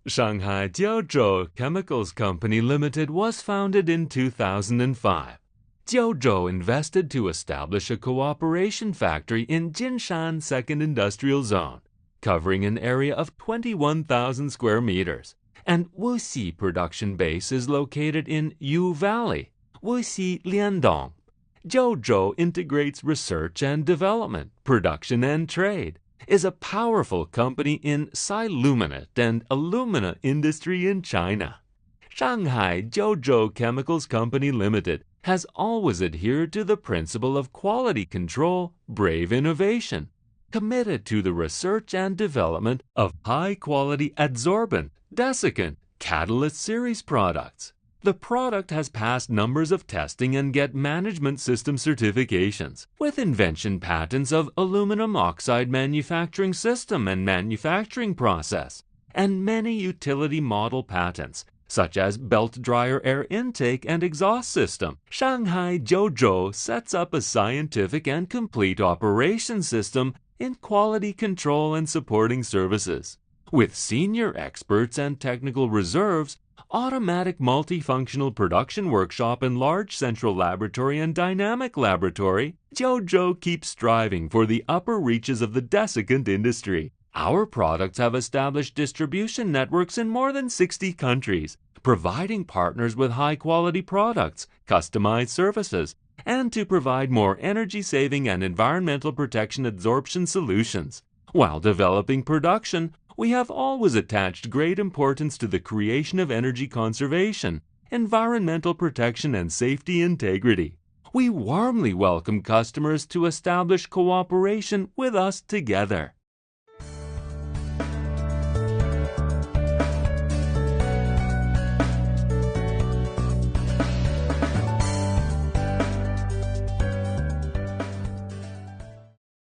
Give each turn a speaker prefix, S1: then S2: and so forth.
S1: Shanghai Jiuzhou Chemicals Company Limited was founded in 2005. Jiuzhou invested to establish a cooperation factory in Jinshan Second Industrial Zone, covering an area of 21,000 square meters, and Wuxi production base is located in Yu Valley, Wuxi Liandong. Jiuzhou integrates research and development, production and trade, is a powerful company in siluminate and alumina industry in China. Shanghai Jiuzhou Chemicals Company Limited has always adhered to the principle of quality control, brave innovation, committed to the research and development of high-quality adsorbent, desiccant, catalyst series products. The product has passed numbers of testing and get management system certifications, with invention patents of aluminum oxide manufacturing system and manufacturing process, and many utility model patents, such as belt dryer air intake and exhaust system. Shanghai Jiuzhou sets up a scientific and complete operation system in quality control and supporting services. With senior experts and technical reserves, automatic multifunctional production workshop and large central laboratory and dynamic laboratory, Jiuzhou keeps striving for the upper reaches of the desiccant industry. Our products have established distribution networks in more than 60 countries, providing partners with high-quality products, customized services, and to provide more energy-saving and environmental protection adsorption solutions. While developing production, we have always attached great importance to the creation of energy conservation, environmental protection, and safety integrity. We warmly welcome customers to establish cooperation with us together.